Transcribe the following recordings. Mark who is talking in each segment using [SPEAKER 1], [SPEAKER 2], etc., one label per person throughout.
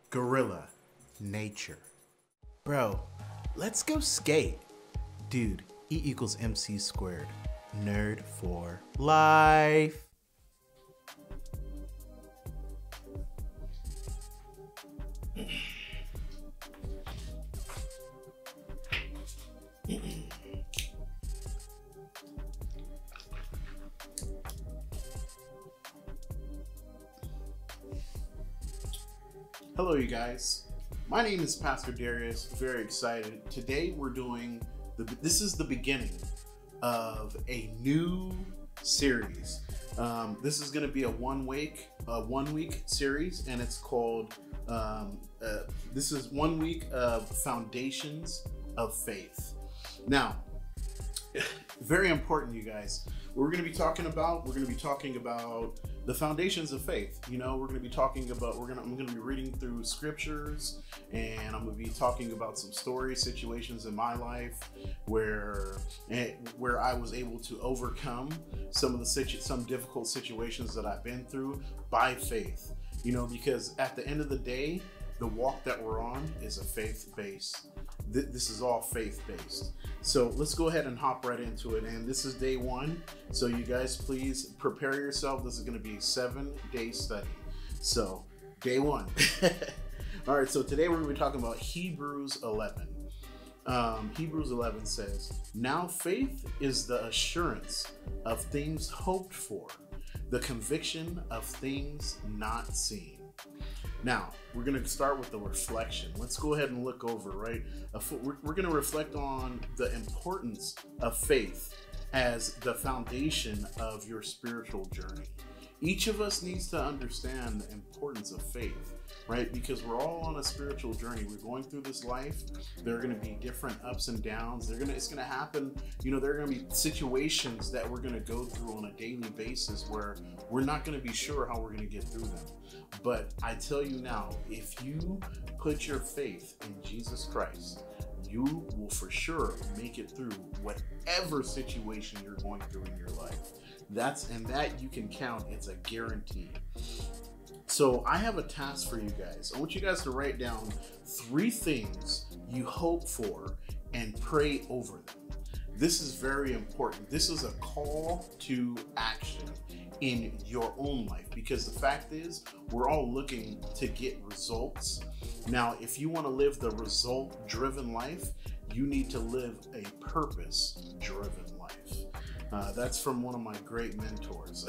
[SPEAKER 1] Gorilla, nature. Bro, let's go skate. Dude, E equals MC squared. Nerd for life. Hello, you guys. My name is Pastor Darius. Very excited. Today we're doing this is the beginning of a new series. This is going to be a one week series, and it's called. This is 1 week of Foundations of Faith. Now, very important, you guys. We're going to be talking about the foundations of faith. You know, we're going to be talking about, I'm going to be reading through scriptures, and I'm going to be talking about some situations in my life where I was able to overcome some difficult situations that I've been through by faith. You know, because at the end of the day, the walk that we're on is a faith-based. This is all faith-based. So let's go ahead and hop right into it. And this is day one. So you guys, please prepare yourself. This is going to be a 7-day study. So day one. All right. So today we're going to be talking about Hebrews 11. Hebrews 11 says, "Now faith is the assurance of things hoped for, the conviction of things not seen." Now, we're going to start with the reflection. Let's go ahead and look over, right? We're going to reflect on the importance of faith as the foundation of your spiritual journey. Each of us needs to understand the importance of faith, right? Because we're all on a spiritual journey. We're going through this life. There are going to be different ups and downs. It's going to happen. You know, there are going to be situations that we're going to go through on a daily basis where we're not going to be sure how we're going to get through them. But I tell you now, if you put your faith in Jesus Christ, you will for sure make it through whatever situation you're going through in your life. That you can count. It's a guarantee. So I have a task for you guys. I want you guys to write down 3 things you hope for and pray over them. This is very important. This is a call to action in your own life, because the fact is, we're all looking to get results. Now, if you want to live the result-driven life, you need to live a purpose-driven life. That's from one of my great mentors.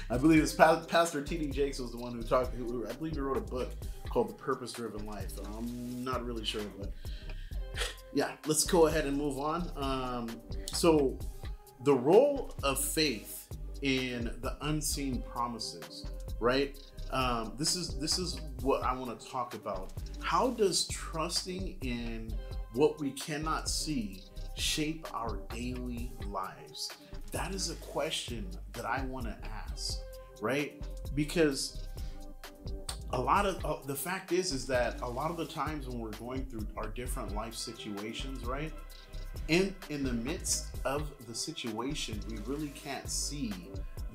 [SPEAKER 1] I believe it's Pastor T.D. Jakes was the one I believe he wrote a book called The Purpose-Driven Life. I'm not really sure, but yeah, let's go ahead and move on. So the role of faith in the unseen promises, right? This is what I want to talk about. How does trusting in what we cannot see shape our daily lives? That is a question that I want to ask, right? Because a lot of the fact is that a lot of the times when we're going through our different life situations, right? In the midst of the situation, we really can't see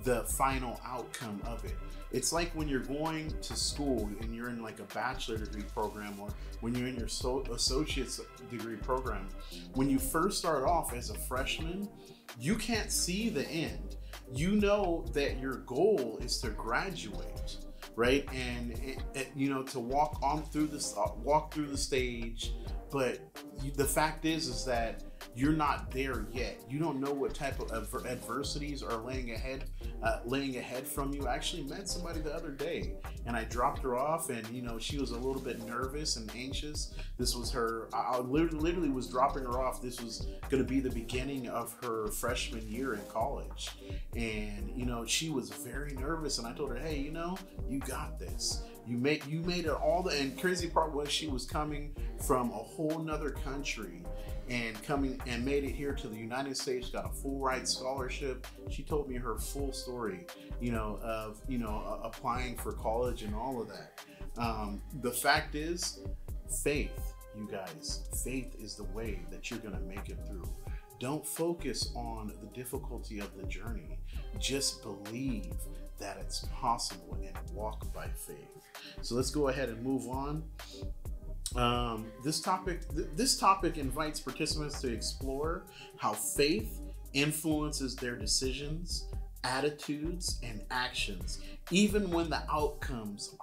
[SPEAKER 1] the final outcome of it. It's like when you're going to school and you're in like a bachelor degree program, or when you're in your associate's degree program. When you first start off as a freshman, you can't see the end. You know that your goal is to graduate, right? And you know, to walk through the stage. But the fact is that you're not there yet. You don't know what type of adversities are laying ahead from you. I actually met somebody the other day, and I dropped her off, and you know, she was a little bit nervous and anxious. This was I literally was dropping her off. This was going to be the beginning of her freshman year in college, and you know, she was very nervous. And I told her, hey, you know, you got this. You made it all. And crazy part was, she was coming from a whole nother country and made it here to the United States, got a full ride scholarship. She told me her full story, you know, of, you know, applying for college and all of that. The fact is, faith, you guys, faith is the way that you're going to make it through. Don't focus on the difficulty of the journey. Just believe that it's possible and walk by faith. So let's go ahead and move on. This topic invites participants to explore how faith influences their decisions, attitudes, and actions, even when the outcomes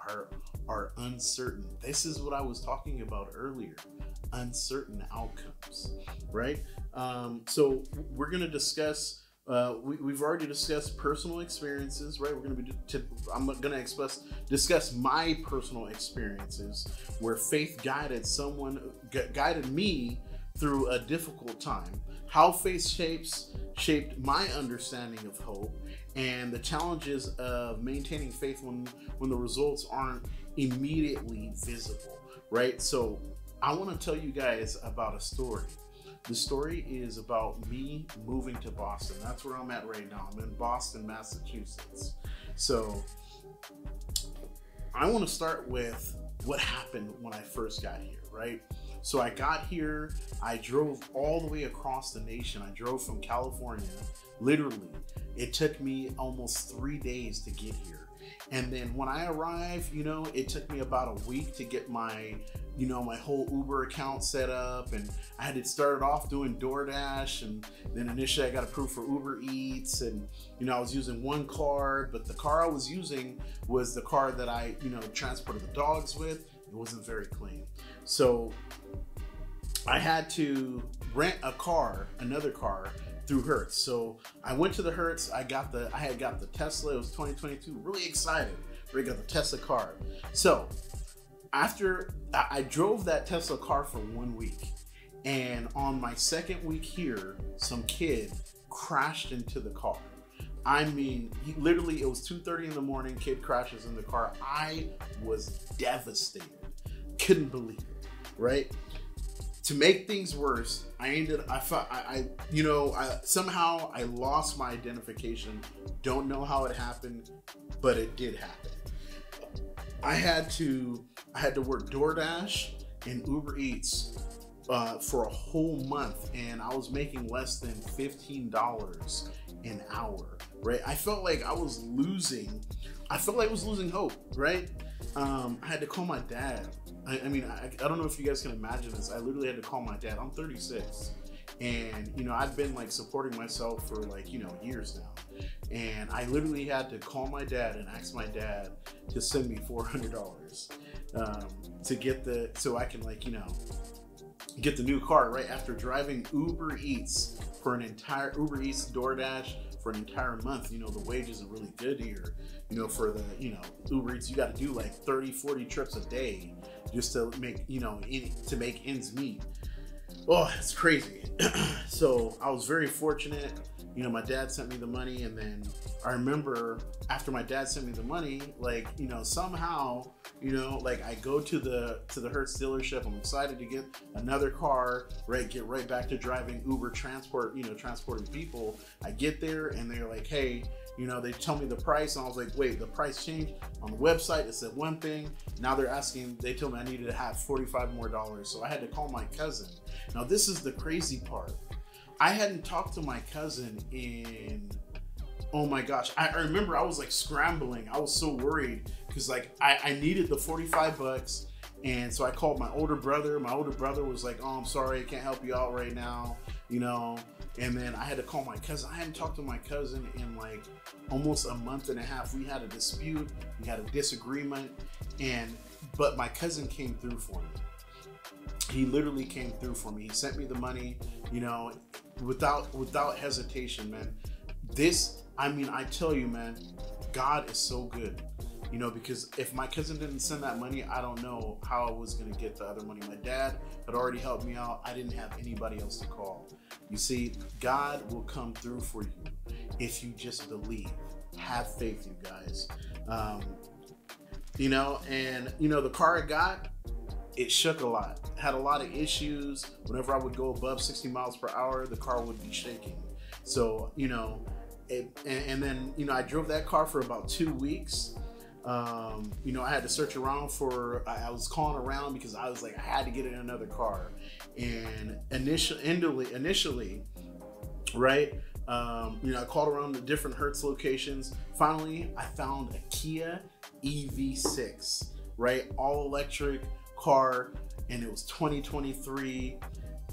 [SPEAKER 1] are uncertain. This is what I was talking about earlier, uncertain outcomes, right? So we're going to discuss. We've already discussed personal experiences, right? I'm going to discuss my personal experiences where faith guided me through a difficult time. How faith shaped my understanding of hope, and the challenges of maintaining faith when the results aren't immediately visible, right? So I want to tell you guys about a story. The story is about me moving to Boston. That's where I'm at right now. I'm in Boston, Massachusetts. So I want to start with what happened when I first got here, right? So I got here, I drove all the way across the nation. I drove from California, literally. It took me almost 3 days to get here. And then when I arrived, it took me about a week to get my whole Uber account set up, and I had to start off doing DoorDash, and then initially I got approved for Uber Eats, and I was using one card, but the car I was using was the car that I transported the dogs with. It wasn't very clean, so I had to rent another car through Hertz. So I went to the Hertz. I had got the Tesla. It was 2022. Really excited. Really got the Tesla car. So after I drove that Tesla car for 1 week, and on my second week here, some kid crashed into the car. I mean, it was 2:30 in the morning. Kid crashes in the car. I was devastated. Couldn't believe it, right? To make things worse, somehow I lost my identification. Don't know how it happened, but it did happen. I had to work DoorDash and Uber Eats for a whole month, and I was making less than $15 an hour, right? I felt like I was losing hope, right? I had to call my dad. I don't know if you guys can imagine this. I literally had to call my dad. I'm 36, and I've been supporting myself for years now, and I literally had to call my dad and ask my dad to send me $400 to get so I can get the new car, right? After driving Uber Eats DoorDash for an entire month. The wages are really good here. For the Uber Eats, you got to do 30, 40 trips a day just to make to make ends meet. Oh, it's crazy. So I was very fortunate. My dad sent me the money, and then I remember after my dad sent me the money, somehow, I go to the Hertz dealership. I'm excited to get another car, right? Get right back to driving Uber transporting people. I get there, and they're like, hey, they tell me the price, and I was like, wait, the price changed? On the website, it said one thing. Now they told me I needed to have $45 more. So I had to call my cousin. Now, this is the crazy part. I hadn't talked to my cousin in, oh my gosh. I remember I was scrambling. I was so worried because I needed the $45. And so I called my older brother. My older brother was like, oh, I'm sorry, I can't help you out right now, And then I had to call my cousin. I hadn't talked to my cousin in almost a month and a half. We had a dispute. We had a disagreement. But my cousin came through for me. He literally came through for me. He sent me the money, without hesitation, man. I tell you, man, God is so good. Because if my cousin didn't send that money, I don't know how I was going to get the other money. My dad had already helped me out. I didn't have anybody else to call. You see, God will come through for you if you just believe. Have faith, you guys. The car I got, it shook a lot. Had a lot of issues. Whenever I would go above 60 miles per hour, the car would be shaking. So, and then I drove that car for about 2 weeks. I had to search around I was calling around because I was I had to get in another car. And initially, right, I called around the different Hertz locations. Finally, I found a Kia EV6, right? All electric car, and it was 2023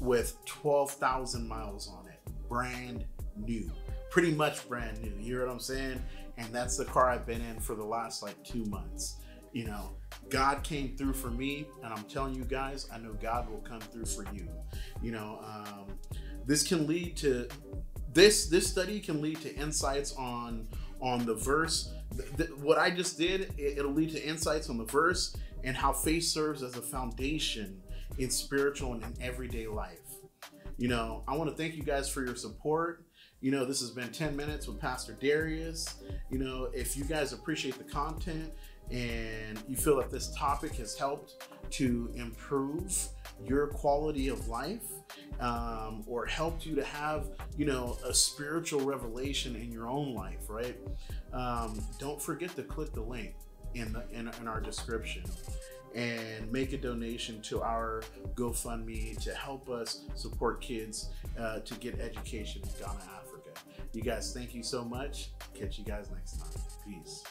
[SPEAKER 1] with 12,000 miles on it. Brand new, pretty much brand new. You hear what I'm saying? And that's the car I've been in for the last like 2 months. God came through for me, and I'm telling you guys, I know God will come through for you. This can lead to this study can lead to insights on the verse. What I just did, it'll lead to insights on the verse and how faith serves as a foundation in spiritual and in everyday life. I want to thank you guys for your support. This has been 10 minutes with Pastor Darius. If you guys appreciate the content and you feel that this topic has helped to improve your quality of life, or helped you to have, a spiritual revelation in your own life, right? Don't forget to click the link in our description and make a donation to our GoFundMe to help us support kids to get education in Ghana, Africa. You guys, thank you so much. Catch you guys next time. Peace.